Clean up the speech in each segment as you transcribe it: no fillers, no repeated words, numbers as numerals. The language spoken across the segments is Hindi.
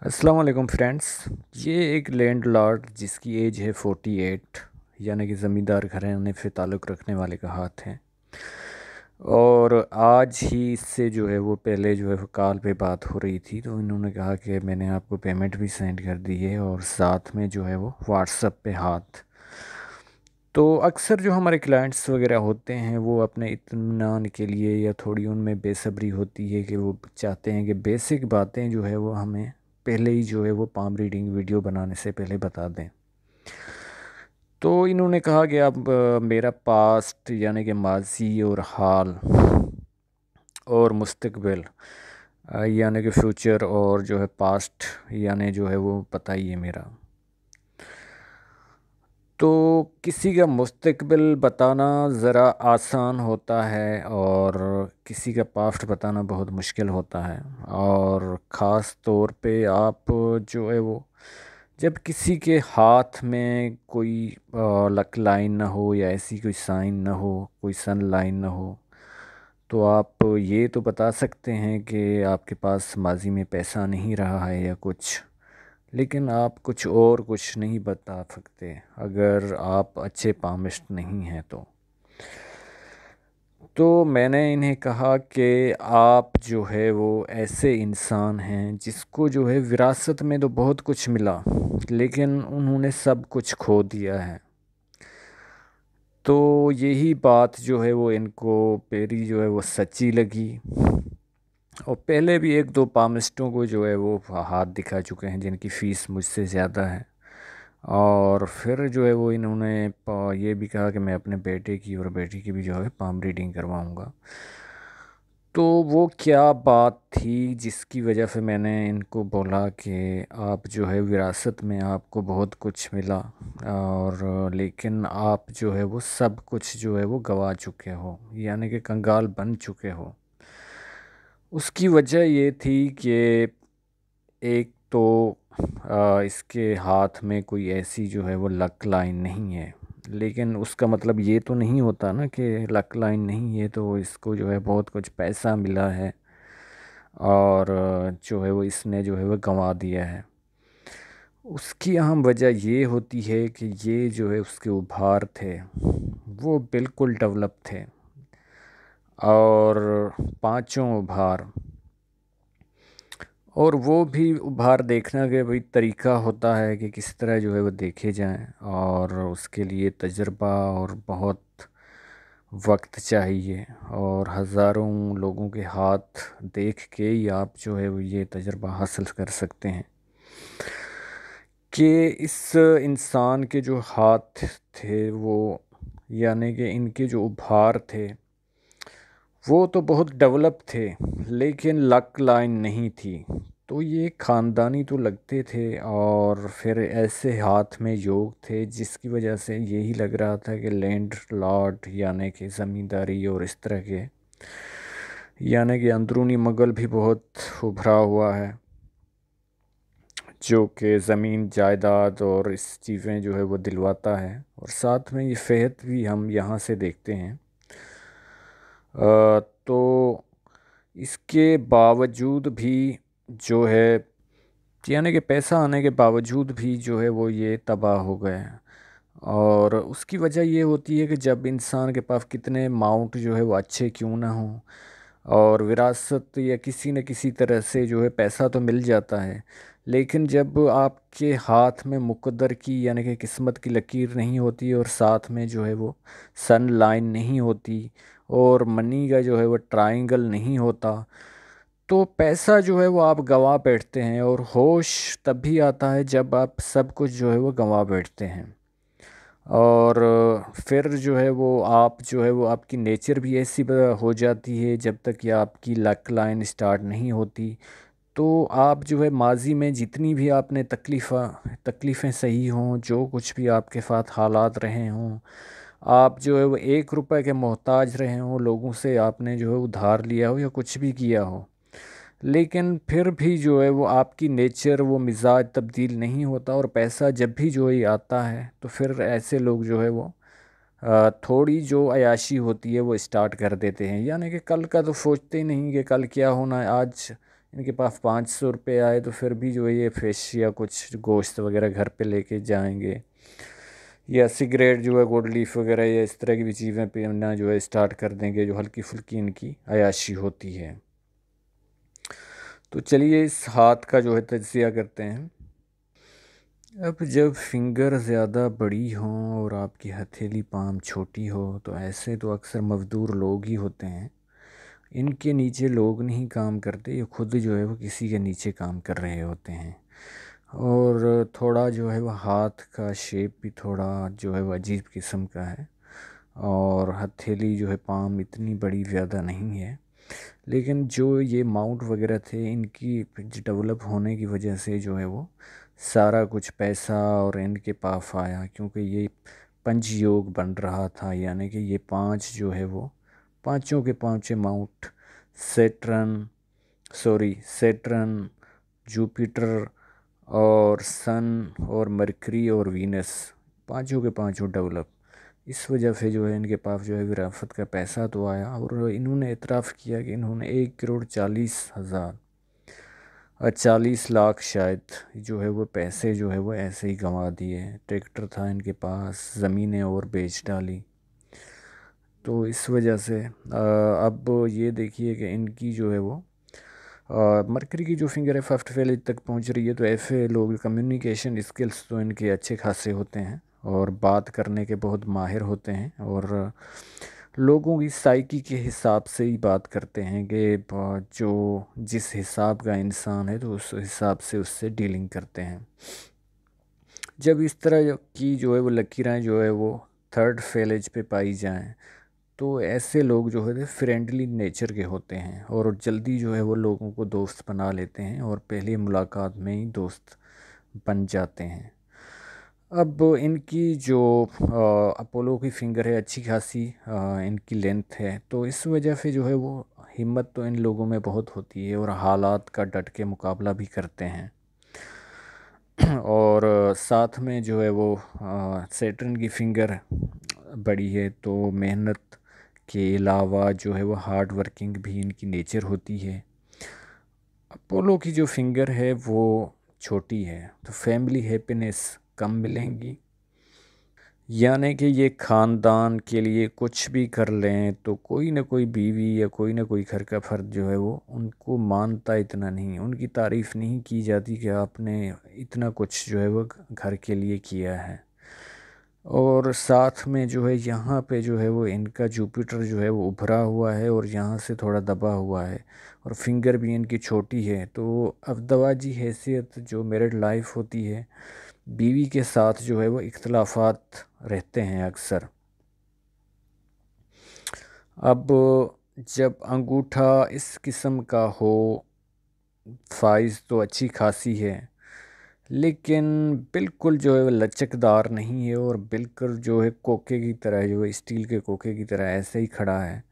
अस्सलाम वालेकुम फ्रेंड्स। ये एक लैंडलॉर्ड जिसकी एज है 48, यानी कि ज़मींदार घराने से ताल्लुक़ रखने वाले का हाथ है। और आज ही इससे जो है वो पहले जो है वो कॉल पे बात हो रही थी, तो इन्होंने कहा कि मैंने आपको पेमेंट भी सेंड कर दी है और साथ में जो है वो व्हाट्सएप पे हाथ। तो अक्सर जो हमारे क्लाइंट्स वगैरह होते हैं वो अपने इत्मीनान के लिए या थोड़ी उनमें बेसब्री होती है कि वो चाहते हैं कि बेसिक बातें जो है वो हमें पहले ही जो है वो पाम रीडिंग वीडियो बनाने से पहले बता दें। तो इन्होंने कहा कि अब मेरा पास्ट यानी कि माजी और हाल और मुस्तकबिल यानी कि फ्यूचर और जो है पास्ट यानी जो है वो पता ही है मेरा। तो किसी का मुस्तकबिल बताना ज़रा आसान होता है और किसी का पास्ट बताना बहुत मुश्किल होता है। और ख़ास तौर पे आप जो है वो जब किसी के हाथ में कोई लक लाइन ना हो या ऐसी कोई साइन ना हो, कोई सन लाइन ना हो, तो आप ये तो बता सकते हैं कि आपके पास माजी में पैसा नहीं रहा है या कुछ, लेकिन आप कुछ नहीं बता सकते अगर आप अच्छे पामिस्ट नहीं हैं। तो मैंने इन्हें कहा कि आप जो है वो ऐसे इंसान हैं जिसको जो है विरासत में तो बहुत कुछ मिला, लेकिन उन्होंने सब कुछ खो दिया है। तो यही बात जो है वो इनको पेरी जो है वो सच्ची लगी। और पहले भी एक दो पामिस्टों को जो है वो हाथ दिखा चुके हैं जिनकी फ़ीस मुझसे ज़्यादा है। और फिर जो है वो इन्होंने ये भी कहा कि मैं अपने बेटे की और बेटी की भी जो है पाम रीडिंग करवाऊँगा। तो वो क्या बात थी जिसकी वजह से मैंने इनको बोला कि आप जो है विरासत में आपको बहुत कुछ मिला, और लेकिन आप जो है वो सब कुछ जो है वो गवा चुके हो, यानी कि कंगाल बन चुके हो। उसकी वजह ये थी कि एक तो इसके हाथ में कोई ऐसी जो है वो लक लाइन नहीं है, लेकिन उसका मतलब ये तो नहीं होता ना कि लक लाइन नहीं है तो इसको जो है बहुत कुछ पैसा मिला है और जो है वो इसने जो है वो गंवा दिया है। उसकी अहम वजह ये होती है कि ये जो है उसके उभार थे वो बिल्कुल डेवलप थे। और पांचों उभार, और वो भी उभार देखना के भाई तरीका होता है कि किस तरह जो है वो देखे जाएं, और उसके लिए तजर्बा और बहुत वक्त चाहिए। और हज़ारों लोगों के हाथ देख के ही आप जो है वो ये तजर्बा हासिल कर सकते हैं कि इस इंसान के जो हाथ थे वो, यानी कि इनके जो उभार थे वो तो बहुत डेवलप थे, लेकिन लक लाइन नहीं थी। तो ये ख़ानदानी तो लगते थे और फिर ऐसे हाथ में योग थे जिसकी वजह से यही लग रहा था कि लैंड लॉर्ड यानी कि ज़मींदारी और इस तरह के, यानी कि अंदरूनी मगल भी बहुत उभरा हुआ है जो कि ज़मीन जायदाद और इस चीज़ें जो है वो दिलवाता है। और साथ में ये सेहत भी हम यहाँ से देखते हैं। तो इसके बावजूद भी जो है, यानी कि पैसा आने के बावजूद भी जो है वो ये तबाह हो गए हैं। और उसकी वजह ये होती है कि जब इंसान के पास कितने माउंट जो है वो अच्छे क्यों ना हों, और विरासत या किसी न किसी तरह से जो है पैसा तो मिल जाता है, लेकिन जब आपके हाथ में मुकद्दर की यानी कि किस्मत की लकीर नहीं होती और साथ में जो है वो सन लाइन नहीं होती और मनी का जो है वो ट्रायंगल नहीं होता, तो पैसा जो है वो आप गंवा बैठते हैं। और होश तभी आता है जब आप सब कुछ जो है वो गंवा बैठते हैं। और फिर जो है वो आप जो है वो आपकी नेचर भी ऐसी हो जाती है, जब तक ये आपकी लक लाइन स्टार्ट नहीं होती तो आप जो है माजी में जितनी भी आपने तकलीफ़ें सही हों, जो कुछ भी आपके साथ हालात रहे हों, आप जो है वो 1 रुपए के मोहताज रहे हों, लोगों से आपने जो है उधार लिया हो या कुछ भी किया हो, लेकिन फिर भी जो है वो आपकी नेचर वो मिजाज तब्दील नहीं होता। और पैसा जब भी जो है आता है तो फिर ऐसे लोग जो है वो थोड़ी जो अयाशी होती है वो स्टार्ट कर देते हैं, यानी कि कल का तो सोचते ही नहीं कि कल क्या होना है, आज इनके पास 500 रुपये आए तो फिर भी जो है ये फिश या कुछ गोश्त वगैरह घर पे लेके जाएंगे, या सिगरेट जो है गोल्ड लीफ वगैरह या इस तरह की भी चीज़ें पीना जो है स्टार्ट कर देंगे, जो हल्की फुल्की इनकी अयाशी होती है। तो चलिए इस हाथ का जो है तज्जिया करते हैं। अब जब फिंगर ज़्यादा बड़ी हो और आपकी हथेली पाम छोटी हो तो ऐसे तो अक्सर मज़दूर लोग ही होते हैं। इनके नीचे लोग नहीं काम करते, ये खुद जो है वो किसी के नीचे काम कर रहे होते हैं। और थोड़ा जो है वो हाथ का शेप भी थोड़ा जो है वो अजीब किस्म का है, और हथेली जो है पाम इतनी बड़ी ज़्यादा नहीं है। लेकिन जो ये माउंट वगैरह थे इनकी डेवलप होने की वजह से जो है वो सारा कुछ पैसा और इनके पास आया, क्योंकि ये पंच योग बन रहा था, यानी कि ये पांच जो है वो पांचों के पांचों माउंट सेटरन, जुपिटर और सन और मरकरी और वीनस, पांचों के पांचों डेवलप। इस वजह से जो है इनके पास जो है विरासत का पैसा तो आया, और इन्होंने इतराफ़ किया कि इन्होंने 1,40,40,000 और 40 लाख शायद जो है वो पैसे जो है वो ऐसे ही गंवा दिए। ट्रैक्टर था इनके पास, ज़मीनें और बेच डाली। तो इस वजह से अब ये देखिए कि इनकी जो है वो मरकरी की जो फिंगर है फर्स्ट फेज तक पहुंच रही है। तो ऐसे लोग कम्युनिकेशन स्किल्स तो इनके अच्छे खासे होते हैं और बात करने के बहुत माहिर होते हैं, और लोगों की साइकी के हिसाब से ही बात करते हैं कि जो जिस हिसाब का इंसान है तो उस हिसाब से उससे डीलिंग करते हैं। जब इस तरह की जो है वो लकीरें जो है वो थर्ड फेलेज पे पाई जाएं तो ऐसे लोग जो है फ्रेंडली नेचर के होते हैं और जल्दी जो है वो लोगों को दोस्त बना लेते हैं और पहली मुलाकात में ही दोस्त बन जाते हैं। अब इनकी जो अपोलो की फिंगर है अच्छी खासी इनकी लेंथ है, तो इस वजह से जो है वो हिम्मत तो इन लोगों में बहुत होती है और हालात का डट के मुकाबला भी करते हैं। और साथ में जो है वो सैटर्न की फिंगर बड़ी है, तो मेहनत के अलावा जो है वो हार्ड वर्किंग भी इनकी नेचर होती है। अपोलो की जो फिंगर है वो छोटी है, तो फैमिली हैप्पीनेस कम मिलेंगी, यानी कि ये ख़ानदान के लिए कुछ भी कर लें तो कोई ना कोई बीवी या कोई ना कोई घर का फर्द जो है वो उनको मानता इतना नहीं, उनकी तारीफ़ नहीं की जाती कि आपने इतना कुछ जो है वो घर के लिए किया है। और साथ में जो है यहाँ पे जो है वो इनका जुपिटर जो है वो उभरा हुआ है और यहाँ से थोड़ा दबा हुआ है, और फिंगर भी इनकी छोटी है। तो अवदवाजी हैसियत जो मैरिड लाइफ होती है, बीवी के साथ जो है वो इख्तलाफात रहते हैं अक्सर। अब जब अंगूठा इस किस्म का हो, साइज़ तो अच्छी खासी है, लेकिन बिल्कुल जो है वो लचकदार नहीं है और बिल्कुल जो है कोके की तरह, जो है स्टील के कोके की तरह ऐसे ही खड़ा है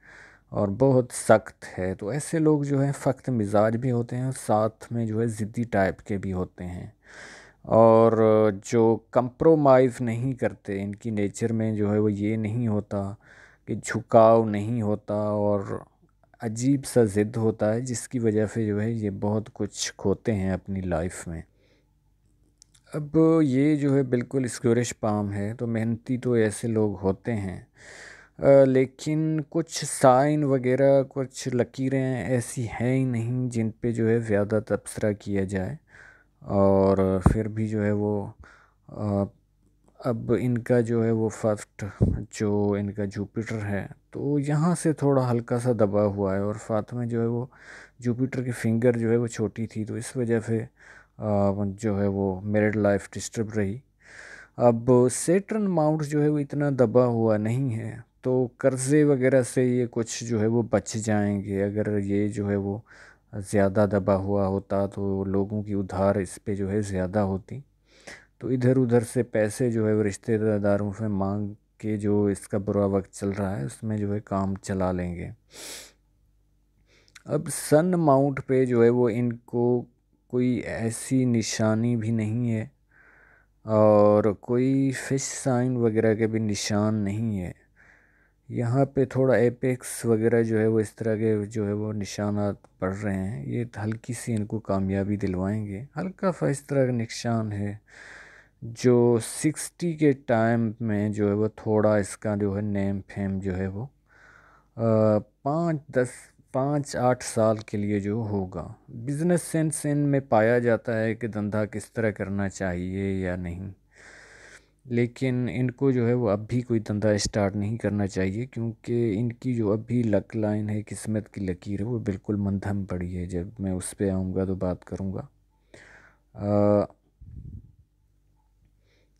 और बहुत सख्त है। तो ऐसे लोग जो है सख्त मिजाज भी होते हैं और साथ में जो है ज़िद्दी टाइप के भी होते हैं, और जो कंप्रोमाइज़ नहीं करते, इनकी नेचर में जो है वो ये नहीं होता कि झुकाव नहीं होता, और अजीब सा ज़िद होता है जिसकी वजह से जो है ये बहुत कुछ खोते हैं अपनी लाइफ में। अब ये जो है बिल्कुल स्क्योरिश पाम है, तो मेहनती तो ऐसे लोग होते हैं। लेकिन कुछ साइन वगैरह कुछ लकीरें ऐसी हैं ही नहीं जिन पे जो है ज़्यादा तबसरा किया जाए, और फिर भी जो है वो अ, अब इनका जो है वो फर्स्ट जो इनका जुपिटर है तो यहाँ से थोड़ा हल्का सा दबा हुआ है, और साथ में जो है वो जुपिटर की फिंगर जो है वो छोटी थी, तो इस वजह से जो है वो मैरिड लाइफ डिस्टर्ब रही। अब सेटर्न माउंट जो है वो इतना दबा हुआ नहीं है, तो कर्ज़े वगैरह से ये कुछ जो है वो बच जाएंगे। अगर ये जो है वो ज़्यादा दबा हुआ होता तो लोगों की उधार इस पे जो है ज़्यादा होती, तो इधर उधर से पैसे जो है वो रिश्तेदारों से मांग के जो इसका बुरा वक्त चल रहा है उसमें जो है काम चला लेंगे। अब सन माउंट पे जो है वो इनको कोई ऐसी निशानी भी नहीं है और कोई फिश साइन वगैरह के भी निशान नहीं है, यहाँ पे थोड़ा एपेक्स वगैरह जो है वो इस तरह के जो है वो निशानात पड़ रहे हैं। ये हल्की सी इनको कामयाबी दिलवाएंगे। हल्का सा इस तरह का निशान है जो 60 के टाइम में जो है वो थोड़ा इसका जो है नेम फेम जो है वो 5 8 साल के लिए जो होगा। बिजनेस सेंस इनमें पाया जाता है कि धंधा किस तरह करना चाहिए या नहीं, लेकिन इनको जो है वो अभी कोई धंधा स्टार्ट नहीं करना चाहिए, क्योंकि इनकी जो अभी लक लाइन है, किस्मत की लकीर है, वो बिल्कुल मंथम पड़ी है। जब मैं उस पे आऊँगा तो बात करूँगा।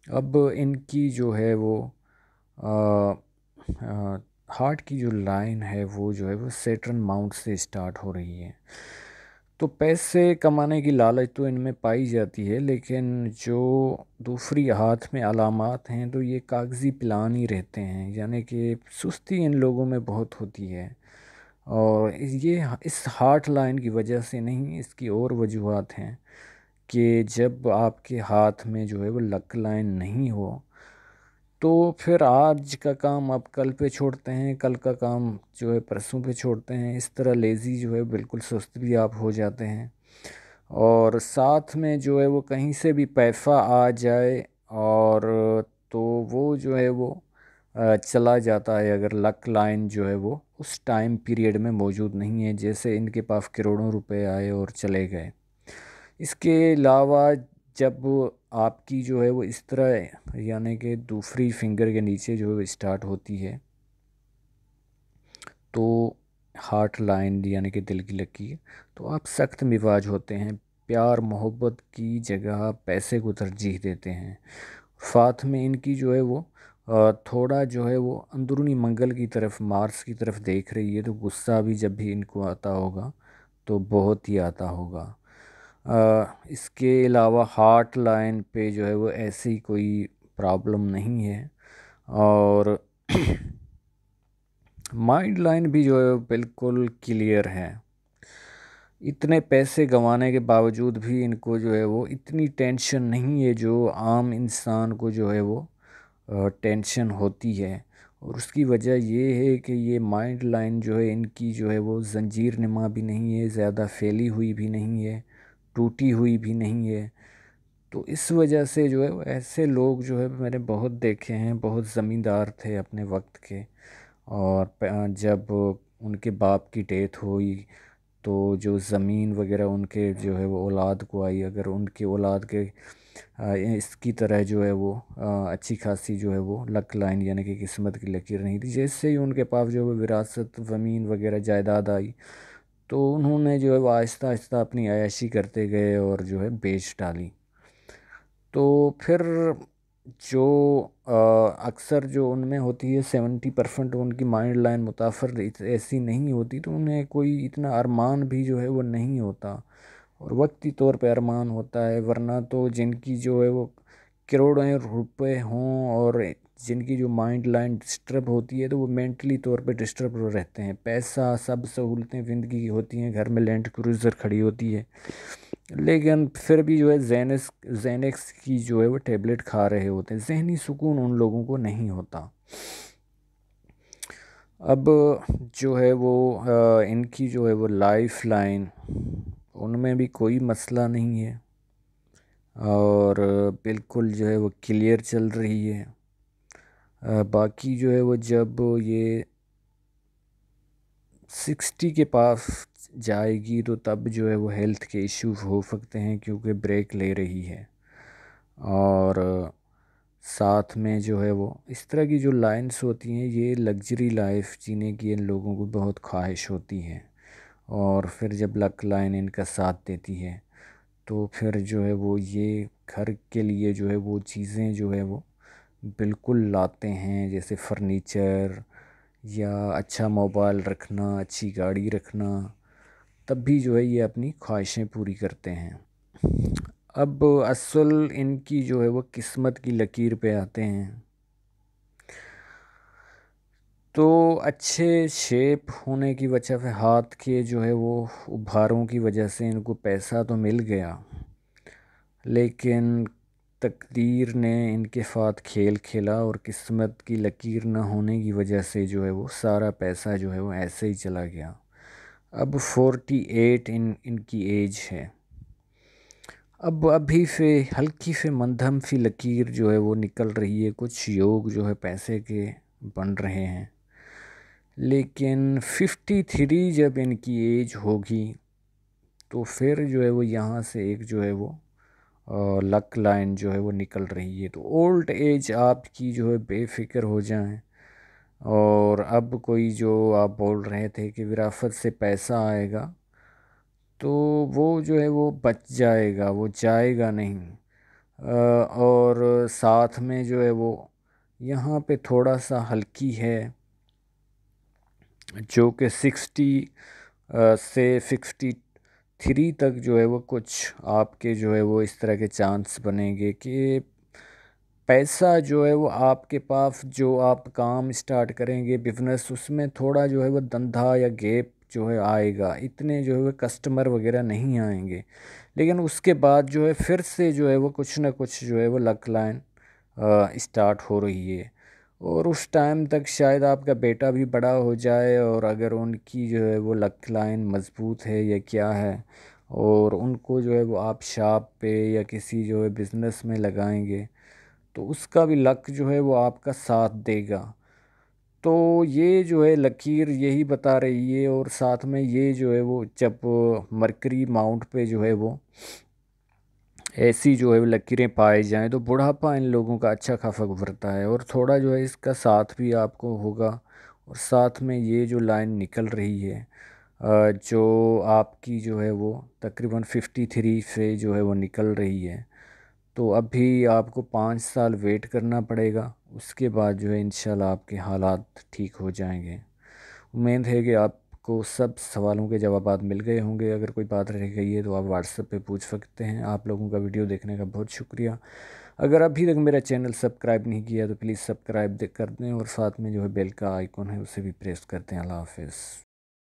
अब इनकी जो है वो हार्ट की जो लाइन है वो जो है वो सेटर्न माउंट से स्टार्ट हो रही है। तो पैसे कमाने की लालच तो इनमें पाई जाती है, लेकिन जो दूसरी हाथ में अलामात हैं तो ये कागज़ी प्लान ही रहते हैं, यानी कि सुस्ती इन लोगों में बहुत होती है। और ये इस हार्ट लाइन की वजह से नहीं, इसकी और वजूहत हैं कि जब आपके हाथ में जो है वो लक लाइन नहीं हो तो फिर आज का काम आप कल पे छोड़ते हैं, कल का काम जो है परसों पे छोड़ते हैं। इस तरह लेज़ी जो है बिल्कुल सुस्त भी आप हो जाते हैं। और साथ में जो है वो कहीं से भी पैसा आ जाए और तो वो जो है वो चला जाता है, अगर लक लाइन जो है वो उस टाइम पीरियड में मौजूद नहीं है। जैसे इनके पास करोड़ों रुपए आए और चले गए। इसके अलावा जब आपकी जो है वो इस तरह यानी कि दूसरी फिंगर के नीचे जो है स्टार्ट होती है तो हार्ट लाइन यानी कि दिल की लकीर, तो आप सख्त मिजाज होते हैं। प्यार मोहब्बत की जगह पैसे को तरजीह देते हैं। साथ में इनकी जो है वो थोड़ा जो है वो अंदरूनी मंगल की तरफ, मार्स की तरफ देख रही है। तो गुस्सा भी जब भी इनको आता होगा तो बहुत ही आता होगा। इसके अलावा हार्ट लाइन पे जो है वो ऐसी कोई प्रॉब्लम नहीं है। और माइंड लाइन भी जो है बिल्कुल क्लियर है। इतने पैसे गंवाने के बावजूद भी इनको जो है वो इतनी टेंशन नहीं है जो आम इंसान को जो है वो टेंशन होती है। और उसकी वजह ये है कि ये माइंड लाइन जो है इनकी जो है वो जंजीर नुमा भी नहीं है, ज़्यादा फैली हुई भी नहीं है, टूटी हुई भी नहीं है। तो इस वजह से जो है वो ऐसे लोग जो है मैंने बहुत देखे हैं, बहुत ज़मींदार थे अपने वक्त के। और जब उनके बाप की डेथ हुई तो जो ज़मीन वगैरह उनके जो है वो औलाद को आई, अगर उनके औलाद के इसकी तरह जो है वो अच्छी खासी जो है वो लक लाइन यानी कि किस्मत की लकीर नहीं थी, जैसे ही उनके पास जो है विरासत ज़मीन वगैरह जायदाद आई तो उन्होंने जो है वो आहिस्ता आहिस्ता अपनी अयाशी करते गए और जो है बेच डाली। तो फिर जो अक्सर जो उनमें होती है 70% उनकी माइंड लाइन मुताफर ऐसी नहीं होती, तो उन्हें कोई इतना अरमान भी जो है वो नहीं होता, और वक्ती तौर पे अरमान होता है। वरना तो जिनकी जो है वो करोड़ों रुपए हों और जिनकी जो माइंड लाइन डिस्टर्ब होती है तो वो मेंटली तौर पे डिस्टर्ब रहते हैं। पैसा सब सहूलतें ज़िंदगी की होती हैं, घर में लैंड क्रूज़र खड़ी होती है, लेकिन फिर भी जो है जेनेक्स की जो है वो टेबलेट खा रहे होते हैं। जहनी सुकून उन लोगों को नहीं होता। अब जो है वो इनकी जो है वो लाइफ लाइन, उनमें भी कोई मसला नहीं है और बिल्कुल जो है वो क्लियर चल रही है। बाकी जो है वो जब ये 60 के पास जाएगी तो तब जो है वो हेल्थ के इश्यूज हो सकते हैं, क्योंकि ब्रेक ले रही है। और साथ में जो है वो इस तरह की जो लाइंस होती हैं, ये लग्जरी लाइफ जीने की इन लोगों को बहुत ख्वाहिश होती है। और फिर जब लक लाइन इनका साथ देती है तो फिर जो है वो ये घर के लिए जो है वो चीज़ें जो है वो बिल्कुल लाते हैं, जैसे फर्नीचर या अच्छा मोबाइल रखना, अच्छी गाड़ी रखना। तब भी जो है ये अपनी ख्वाहिशें पूरी करते हैं। अब असल इनकी जो है वो किस्मत की लकीर पे आते हैं। तो अच्छे शेप होने की वजह से, हाथ के जो है वो उभारों की वजह से इनको पैसा तो मिल गया, लेकिन तकदीर ने इनके साथ खेल खेला और किस्मत की लकीर ना होने की वजह से जो है वो सारा पैसा जो है वो ऐसे ही चला गया। अब 48 इनकी एज है। अब अभी से हल्की से मध्यम सी लकीर जो है वो निकल रही है, कुछ योग जो है पैसे के बन रहे हैं। लेकिन 53 जब इनकी एज होगी तो फिर जो है वो यहाँ से एक जो है वो लक लाइन जो है वो निकल रही है। तो ओल्ड एज आपकी जो है बेफिक्र हो जाए। और अब कोई जो आप बोल रहे थे कि विरासत से पैसा आएगा, तो वो जो है वो बच जाएगा, वो जाएगा नहीं। और साथ में जो है वो यहाँ पे थोड़ा सा हल्की है, जो कि 60 से 63 तक जो है वो कुछ आपके जो है वो इस तरह के चांस बनेंगे कि पैसा जो है वो आपके पास, जो आप काम स्टार्ट करेंगे बिजनेस, उसमें थोड़ा जो है वो धंधा या गैप जो है आएगा। इतने जो है वो कस्टमर वगैरह नहीं आएंगे, लेकिन उसके बाद जो है फिर से जो है वो कुछ ना कुछ जो है वो लक लाइन स्टार्ट हो रही है। और उस टाइम तक शायद आपका बेटा भी बड़ा हो जाए, और अगर उनकी जो है वो लक लाइन मज़बूत है या क्या है, और उनको जो है वो आप शॉप पे या किसी जो है बिज़नेस में लगाएंगे, तो उसका भी लक जो है वो आपका साथ देगा। तो ये जो है लकीर यही बता रही है। और साथ में ये जो है वो जब मरकरी माउंट पे जो है वो ऐसी जो है लकीरें पाई जाएं, तो बुढ़ापा इन लोगों का अच्छा खासा गुजरता है और थोड़ा जो है इसका साथ भी आपको होगा। और साथ में ये जो लाइन निकल रही है, जो आपकी जो है वो तकरीबन 53 से जो है वो निकल रही है, तो अभी आपको 5 साल वेट करना पड़ेगा। उसके बाद जो है इंशाल्लाह आपके हालात ठीक हो जाएंगे। उम्मीद है कि आपको सब सवालों के जवाब मिल गए होंगे। अगर कोई बात रह गई है तो आप व्हाट्सएप पे पूछ सकते हैं। आप लोगों का वीडियो देखने का बहुत शुक्रिया। अगर अभी तक मेरा चैनल सब्सक्राइब नहीं किया तो प्लीज़ सब्सक्राइब कर दें, और साथ में जो है बेल का आइकॉन है उसे भी प्रेस कर दें। अल्लाह हाफिज़।